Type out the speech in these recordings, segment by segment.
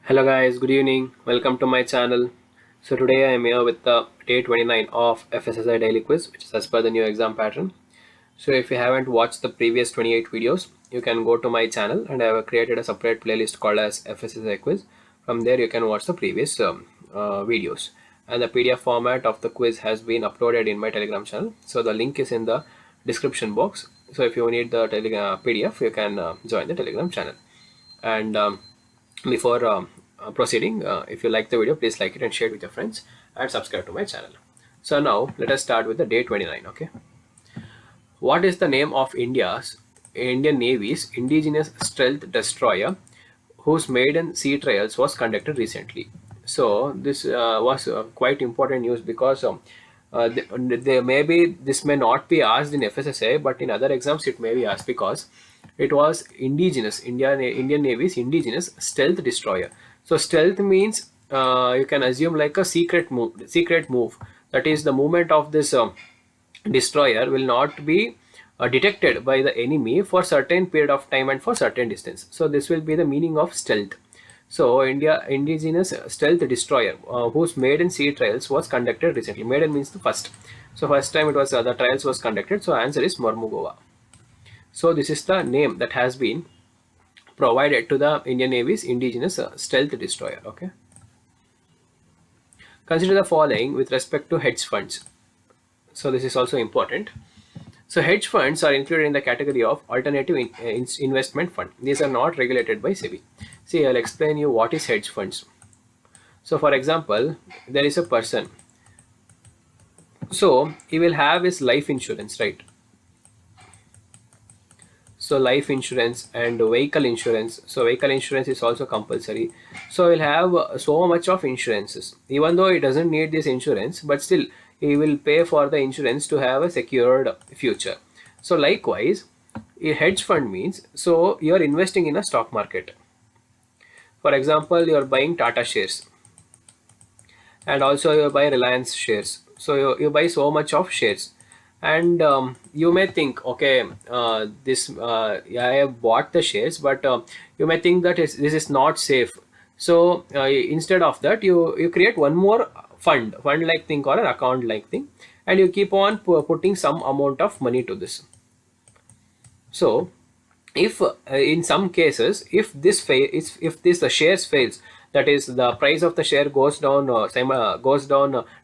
Hello guys, good evening. Welcome to my channel. So today I am here with the day 29 of FSSI daily quiz, which is as per the new exam pattern. So if you haven't watched the previous 28 videos, you can go to my channel and I have created a separate playlist called as FSSI quiz. From there you can watch the previous videos. And the PDF format of the quiz has been uploaded in my Telegram channel. So the link is in the description box. So if you need the PDF, you can join the Telegram channel. And before proceeding, if you like the video, please like it and share it with your friends and subscribe to my channel. So now let us start with the day 29. Okay, what is the name of Indian Navy's indigenous stealth destroyer whose maiden sea trials was conducted recently? So this was quite important news because they maybe this may not be asked in FSSA, but in other exams it may be asked because it was Indian Navy's indigenous stealth destroyer. So stealth means you can assume like a secret move. That is, the movement of this destroyer will not be detected by the enemy for certain period of time and for certain distance. So this will be the meaning of stealth. So India indigenous stealth destroyer whose maiden sea trials was conducted recently. Maiden means the first. So first time it was the trials was conducted. So answer is Mormugova. So this is the name that has been provided to the Indian Navy's indigenous stealth destroyer. Okay. Consider the following with respect to hedge funds. So this is also important. So hedge funds are included in the category of alternative investment fund. These are not regulated by SEBI. See, I'll explain you what is hedge funds. So for example, there is a person. So he will have his life insurance, right? So life insurance and vehicle insurance. So vehicle insurance is also compulsory. So he'll have so much of insurances. Even though he doesn't need this insurance, but still he will pay for the insurance to have a secured future. So likewise, a hedge fund means so you're investing in a stock market. For example, you're buying Tata shares and also you buy Reliance shares. So you buy so much of shares, and you may think, okay, this yeah, I have bought the shares, but you may think that this is not safe. So instead of that, you create one more fund like thing or an account like thing, and you keep on putting some amount of money to this. So if in some cases, if this the shares fails, that is the price of the share goes down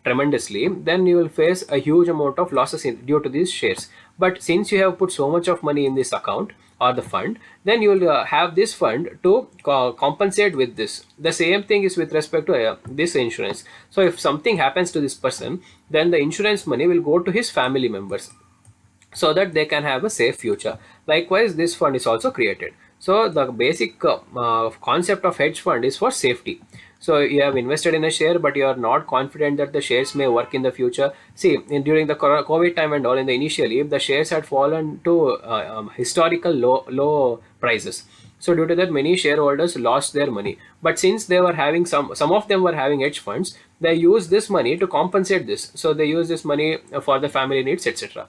tremendously, then you will face a huge amount of losses due to these shares. But since you have put so much of money in this account or the fund, then you will have this fund to compensate with this. The same thing is with respect to this insurance. So if something happens to this person, then the insurance money will go to his family members so that they can have a safe future. Likewise, this fund is also created. So the basic concept of hedge fund is for safety. So you have invested in a share, but you are not confident that the shares may work in the future. See, during the COVID time and all, in the initially, the shares had fallen to historical low prices. So due to that, many shareholders lost their money. But since they were having some of them were having hedge funds, they use this money to compensate this. So they use this money for the family needs, etc.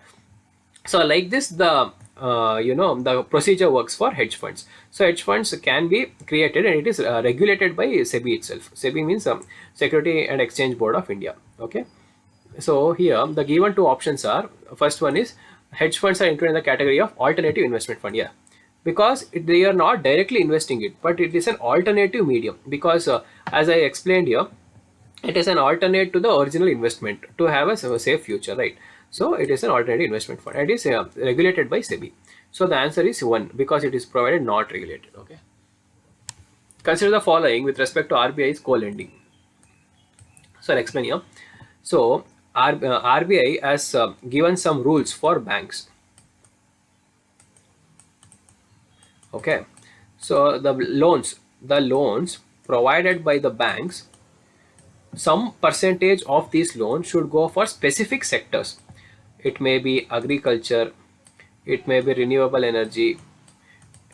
So like this, the procedure works for hedge funds. So hedge funds can be created and it is regulated by SEBI itself. SEBI means Security and Exchange Board of India. Okay. So here the given two options are, first one is hedge funds are included in the category of alternative investment fund. Yeah, because they are not directly investing it, but it is an alternative medium. Because as I explained here, it is an alternate to the original investment to have a safe future, right? So it is an alternative investment fund. It is regulated by SEBI. So the answer is 1 because it is provided not regulated. Okay. Consider the following with respect to RBI's co-lending. So I'll explain here. So RBI has given some rules for banks. Okay. So the loans provided by the banks, some percentage of these loans should go for specific sectors. It may be agriculture, it may be renewable energy,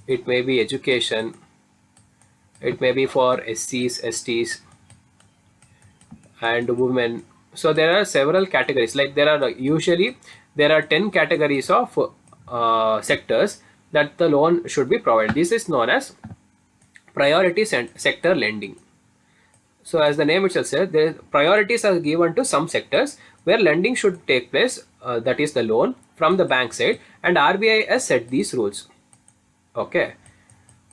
it may be education, it may be for SCs, STs, and women. So there are several categories. Like there are 10 categories of sectors that the loan should be provided. This is known as priority sector lending. So as the name itself says, the priorities are given to some sectors where lending should take place, that is the loan from the bank side, and RBI has set these rules. Okay.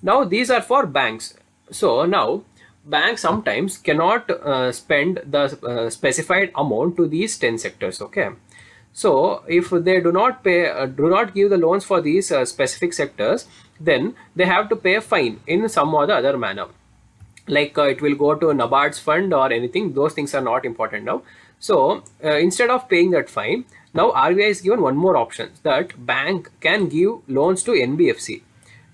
Now these are for banks. So now banks sometimes cannot spend the specified amount to these 10 sectors. Okay. So if they do not pay, do not give the loans for these specific sectors, then they have to pay a fine in some or the other manner, like it will go to NABARD's fund or anything. Those things are not important now. So instead of paying that fine, now RBI is given one more option, that bank can give loans to NBFC.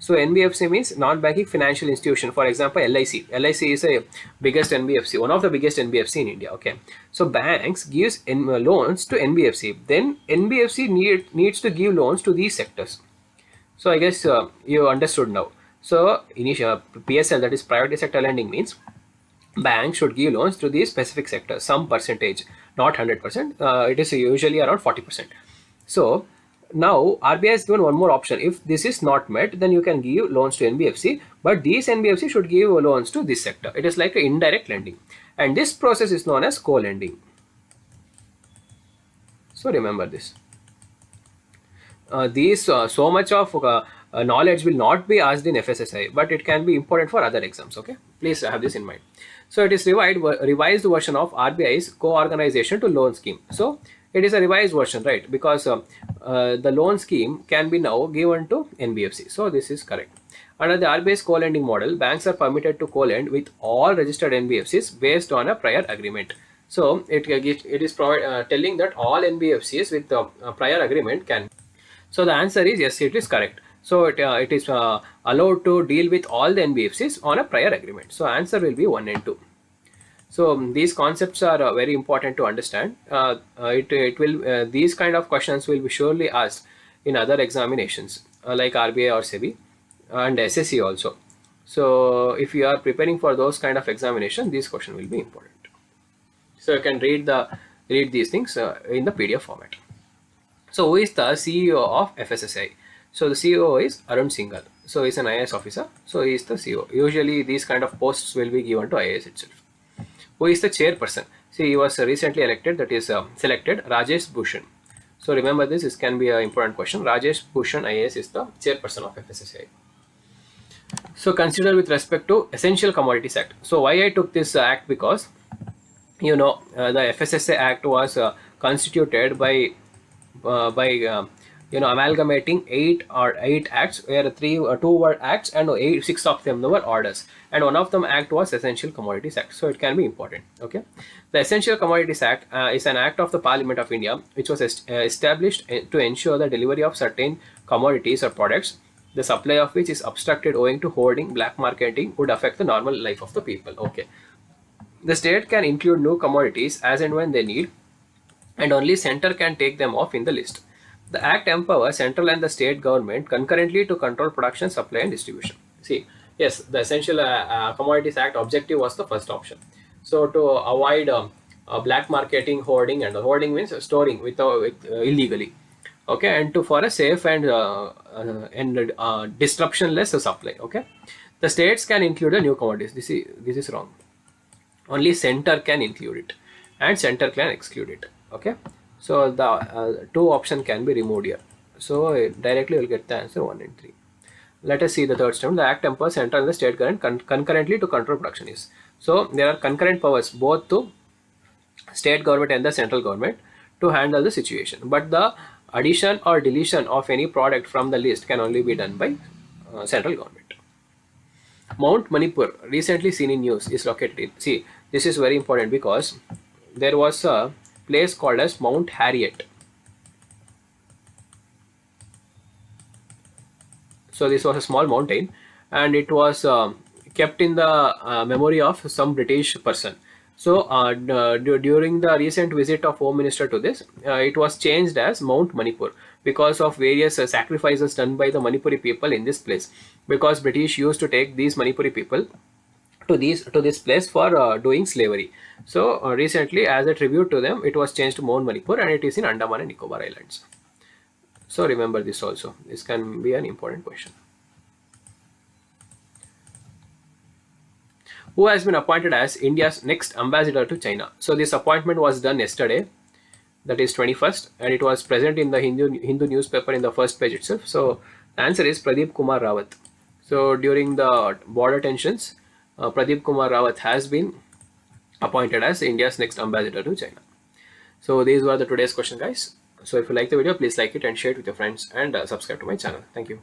So NBFC means non-banking financial institution. For example, LIC. LIC is a biggest NBFC, one of the biggest NBFC in India. Okay, so banks gives loans to NBFC. Then NBFC needs to give loans to these sectors. So I guess you understood now. So initial PSL, that is priority sector lending, means banks should give loans to these specific sectors, some percentage, not 100%. It is usually around 40%. So now RBI has given one more option. If this is not met, then you can give loans to NBFC, but these NBFC should give loans to this sector. It is like an indirect lending, and this process is known as co-lending. So remember this. These so much of knowledge will not be asked in FSSI, but it can be important for other exams. Okay, please have this in mind. So it is revised version of RBI's co-organization to loan scheme. So it is a revised version, right? Because the loan scheme can be now given to NBFC. So this is correct. Under the RBI's co-lending model, banks are permitted to co-lend with all registered NBFCs based on a prior agreement. So it is telling that all NBFCs with the prior agreement can. So the answer is yes, it is correct. So it is allowed to deal with all the NBFCs on a prior agreement. So answer will be 1 and 2. So these concepts are very important to understand. It will these kind of questions will be surely asked in other examinations like RBI or SEBI and SSC also. So if you are preparing for those kind of examination, this question will be important. So you can read these things in the PDF format. So who is the CEO of FSSAI? So the CEO is Arun Singhal. So he's an IAS officer. So he is the CEO. Usually these kind of posts will be given to IAS itself. Who is the chairperson? See, he was recently elected, that is selected, Rajesh Bhushan. So remember this, this can be an important question. Rajesh Bhushan IAS is the chairperson of FSSAI. So consider with respect to Essential Commodities Act. So why I took this act, because the FSSAI Act was constituted by amalgamating eight acts, where two were acts and six of them were orders, and one of them act was Essential Commodities Act. So it can be important. Okay, the Essential Commodities Act is an act of the Parliament of India which was established to ensure the delivery of certain commodities or products, the supply of which is obstructed owing to hoarding, black marketing would affect the normal life of the people. Okay, the state can include new commodities as and when they need, and only center can take them off in the list. The act empowers central and the state government concurrently to control production, supply and distribution. See, yes, the Essential Commodities Act objective was the first option. So to avoid black marketing, hoarding, and the hoarding means storing illegally. Okay, and to for a safe and disruptionless supply. Okay, the states can include the new commodities. This is wrong. Only center can include it, and center can exclude it. Okay, so the two option can be removed here. So directly we'll get the answer 1 and 3. Let us see the third step. The act empowers central and the state government concurrently to control production. Is so there are concurrent powers both to state government and the central government to handle the situation, but the addition or deletion of any product from the list can only be done by central government. Mount Manipur, recently seen in news, is located in. See, this is very important because there was a place called as Mount Harriet. So this was a small mountain, and it was kept in the memory of some British person. So during the recent visit of Home Minister to this, it was changed as Mount Manipur because of various sacrifices done by the Manipuri people in this place. Because British used to take these Manipuri people to this place for doing slavery. So recently, as a tribute to them, it was changed to Mount Manipur, and it is in Andaman and Nicobar Islands. So remember this also. This can be an important question. who has been appointed as India's next ambassador to China. So this appointment was done yesterday, that is 21st, and it was present in the Hindu newspaper in the first page itself. So the answer is Pradeep Kumar Rawat. So during the border tensions, Pradeep Kumar Rawat has been appointed as India's next ambassador to China. So these were the today's question, guys. So if you like the video, please like it and share it with your friends, and subscribe to my channel. Thank you.